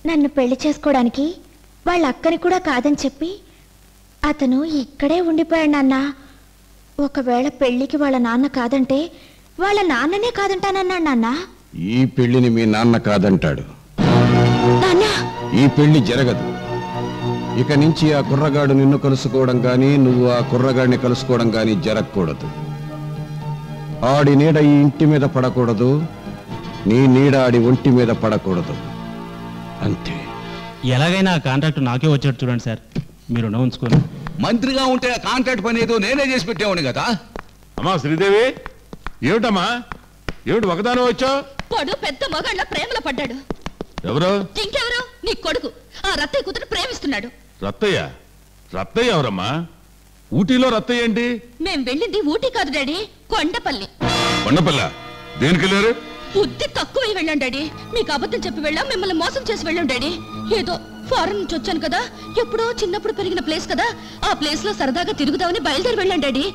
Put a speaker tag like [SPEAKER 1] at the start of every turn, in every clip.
[SPEAKER 1] నన్ను పెళ్లి చేసుకోవడానికి వాళ్ళ అక్కని కూడా కాదని చెప్పి అతను ఇక్కడే ఉండిపోయాడు నాన్న. ఒకవేళ పెళ్లికి వాళ్ళ నాన్న కాదంటే వాళ్ళ నాన్ననే కాదంటానన్నాడు నాన్న.
[SPEAKER 2] ఈ పెళ్లిని మీ నాన్న కాదంటాడు. ఈ పెళ్లి జరగదు. ఇక నుంచి ఆ కుర్రగాడు నిన్ను కలుసుకోవడం గాని నువ్వు ఆ కుర్రగాడిని కలుసుకోవడం గాని జరగకూడదు. ఆడి నీడ ఈ ఇంటి మీద పడకూడదు, నీ నీడ ఆడి ఒంటి మీద పడకూడదు, అంతే.
[SPEAKER 3] ఎలాగైనా ఆ కాంట్రాక్ట్ నాకే వచ్చాడు చూడండి సార్, మీరు ఉంచుకోండి.
[SPEAKER 4] మంత్రిగా ఉంటే ఆ కాంట్రాక్ట్ పని ఏదో నేనే చేసి పెట్టేవాడిని కదా.
[SPEAKER 5] అమ్మా శ్రీదేవి, ఏమిటమ్మా ఏమిటి ఒకదాని వచ్చావు?
[SPEAKER 6] వాడు పెద్ద మగాళ్ళ ప్రేమలో పడ్డాడు.
[SPEAKER 5] ఎవరు?
[SPEAKER 6] ఇంకెవరు? నీ కొడుకు ఆ రత్తయ్య కూతురు ప్రేమిస్తున్నాడు.
[SPEAKER 5] రత్తయ్య? రత్తయ్య ఎవరమ్మా? ఊటీలో రత్తయ్య ఏంటి?
[SPEAKER 6] మేం వెళ్ళింది ఊటీ కాదు డాడీ, కొండపల్లి.
[SPEAKER 5] కొండపల్ల దేనికి వెళ్ళారు?
[SPEAKER 6] బుద్ధి తక్కువ వెళ్ళాం డాడీ. మీకు అబద్ధం చెప్పి వెళ్ళాం, మిమ్మల్ని మోసం చేసి వెళ్ళాం డాడీ. ఏదో ఫారెన్ నుంచి వచ్చాను కదా, ఎప్పుడో చిన్నప్పుడు పెరిగిన ప్లేస్ కదా, ఆ ప్లేస్ లో సరదాగా తిరుగుదామని బయలుదేరి వెళ్ళాం డాడీ.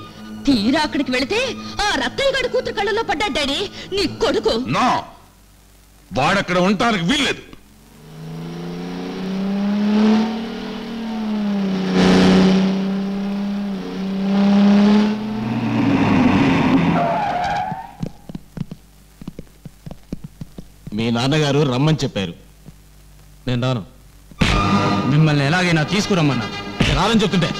[SPEAKER 6] తీరా అక్కడికి వెళితే ఆ రత్తయ్య గారి కూతురు కళ్ళలో పడ్డాడు డాడీ, నీ కొడుకు.
[SPEAKER 5] వాడక్కడ ఉండటానికి వీల్లేదు.
[SPEAKER 3] మీ నాన్నగారు రమ్మని చెప్పారు, నేను రాను. మిమ్మల్ని ఎలాగైనా తీసుకురమ్మన్నారు, రాలని చెప్తుంటే.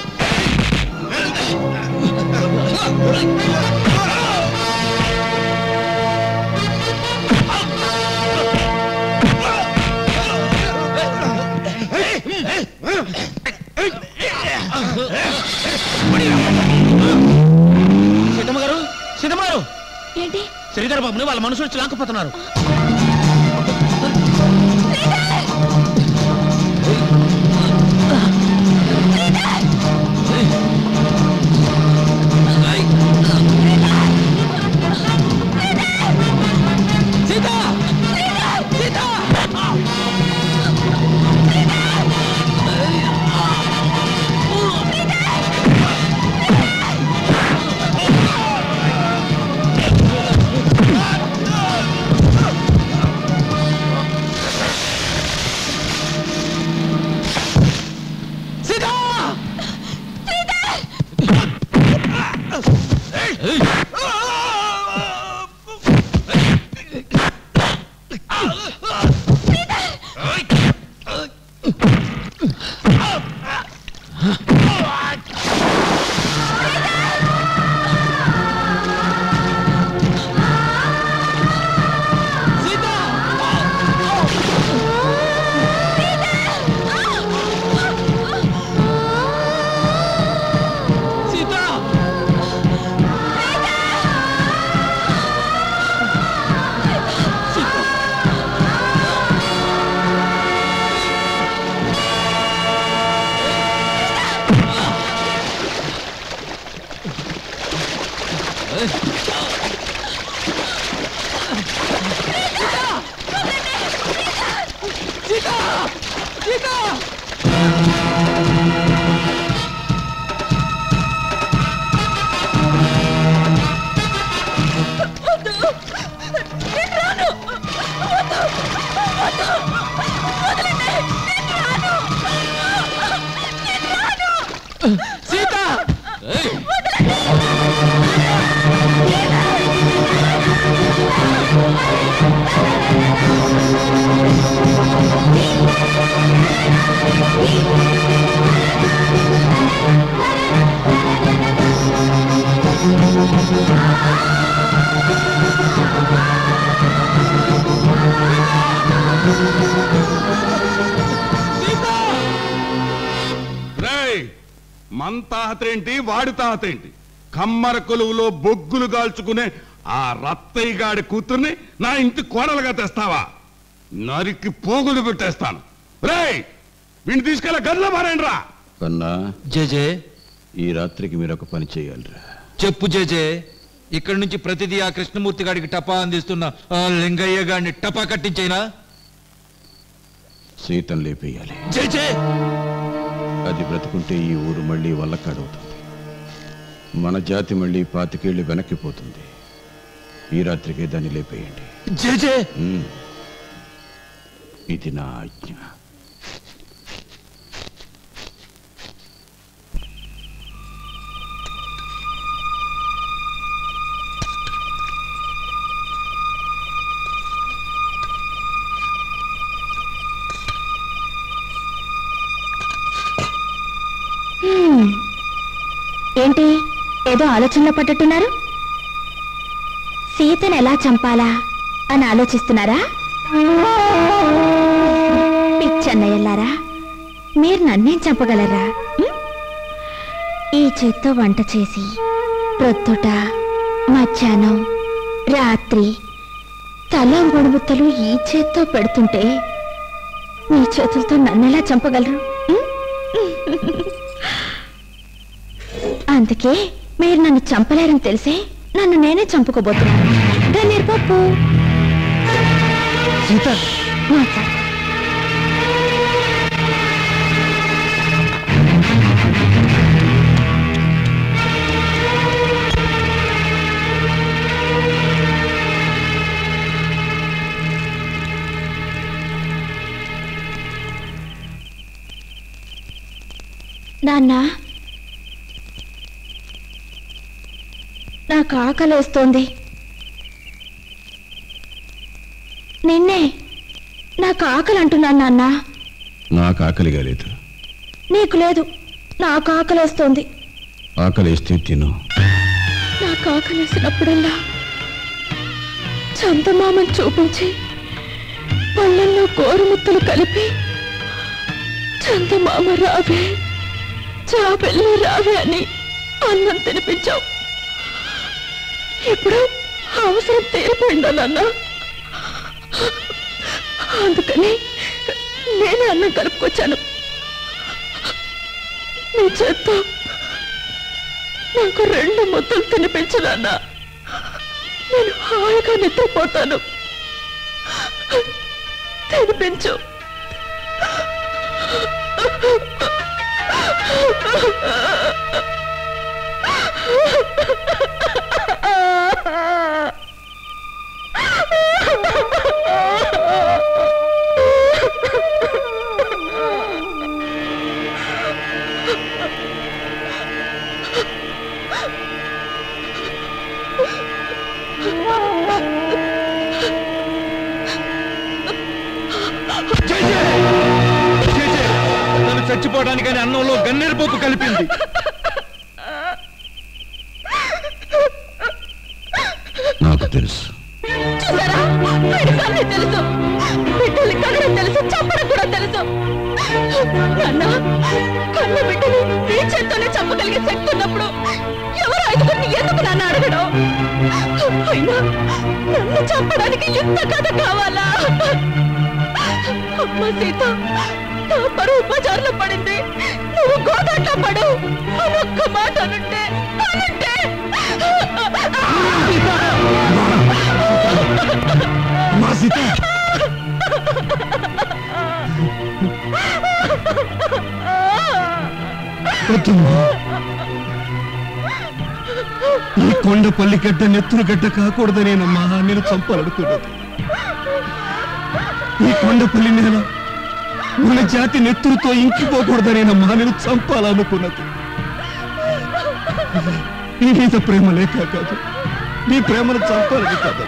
[SPEAKER 7] సీతమ్మగారు, సీతమ్మగారు,
[SPEAKER 6] ఏంటి?
[SPEAKER 7] శ్రీధర్ బాబుని వాళ్ళ మనుషులు వచ్చి లాక్కుపోతున్నారు.
[SPEAKER 5] మన తాహతేంటి వాడి తాహతేంటి? కమ్మర కొలువులో బొగ్గులు గాల్చుకునే ఆ రత్తయ్య గాడి కూతుర్ని నా ఇంటి కోడలుగా తెస్తావా? నరికి పోగులు పెట్టేస్తాను. రేయ్, వీడిని తీసుకెళ్ళ గదిలో మారేండ్రా.
[SPEAKER 2] కన్నా
[SPEAKER 7] జేజే,
[SPEAKER 2] ఈ రాత్రికి మీరు ఒక పని చేయాలిరా.
[SPEAKER 7] చెప్పు జేజే. ఇక్కడి నుంచి ప్రతిదీ ఆ కృష్ణమూర్తి గాడికి టపా అందిస్తున్న ఆ లింగయ్య గాడిని టపా కట్టించేనా?
[SPEAKER 2] సీతను లేపేయాలి. అది బ్రతుకుంటే ఈ ఊరు మళ్ళీ వల్లకాడవుతుంది. మన జాతి మళ్ళీ 25 ఏళ్ళు వెనక్కిపోతుంది. ఈ రాత్రికే దాన్ని లేపేయండి. ఇది నా ఆజ్ఞ.
[SPEAKER 1] ఏంటి ఏదో ఆలోచనలో పడ్డట్టున్నారు? సీతను ఎలా చంపాలా అని ఆలోచిస్తున్నారా? పిచ్చన్నయ్యలారా, మీరు నన్నేం చంపగలరా? ఈ చేత్తో వంట చేసి ప్రొద్దుట, మధ్యాహ్నం, రాత్రి తల 3 ముద్దలు ఈ చేత్తో పెడుతుంటే మీ చేతులతో నన్నెలా చంపగలరు? అందుకే మీరు నన్ను చంపలేరని తెలిసే నన్ను నేనే చంపుకోబోతున్నాను. గన్నేరు పప్పు. నాన్న, నాకు ఆకలేస్తోంది. నిన్నే నాకు ఆకలి అంటున్నాను నాన్న.
[SPEAKER 2] నాకు ఆకలిగా లేదు.
[SPEAKER 1] నీకు లేదు, నాకు ఆకలేస్తోంది.
[SPEAKER 2] ఆకలిస్తే తిను.
[SPEAKER 1] నాకు ఆకలేసినప్పుడల్లా చందమామను చూపించి పళ్ళల్లో గోరుముద్దలు కలిపి చందమామ రావే, చాపెల్లి రావే అని అన్నం తినిపించావు. ఇప్పుడు అవసరం తీరిపోయిందా నాన్న? అందుకని నేనే అన్నం కలుపుకొచ్చాను. నీ చేత్తో నాకు 2 ముద్దలు తినిపించు నాన్న. నేను హాయిగా నిద్రపోతాను. తినిపించు.
[SPEAKER 7] నన్ను చచ్చిపోవడానికని అన్నంలో గన్నేరు పప్పు కలిపింది.
[SPEAKER 2] నాకు తెలుసు.
[SPEAKER 1] తెలుసు, బిడ్డలు కనడం తెలుసు, చంపడం కూడా తెలుసు. నాన్న, కన్న బిడ్డని నీ చేత్తోనే చంపగలిగే శక్తి ఉన్నప్పుడు ఎవరు 5గురిని ఎందుకు నాన్న అడగడం? అయినా నన్ను చంపడానికి ఇంత కథ కావాలా? అమ్మ సీత నా పరువు బజార్లో పడింది, నువ్వు గోదాట్లో పడు అని ఒక్క మాట అనుంటే
[SPEAKER 2] ఈ కొండపల్లి గడ్డ నెత్తురు గడ్డ కాకూడదనేనమ్మా నేను చంపాలనుకున్నది. ఈ కొండపల్లి నేల మన జాతి నెత్తురుతో ఇంకిపోకూడదనేనమ్మా నేను చంపాలనుకున్నది. నీ మీద ప్రేమ లేక కాదు, నీ ప్రేమను చంపాలని కాదు.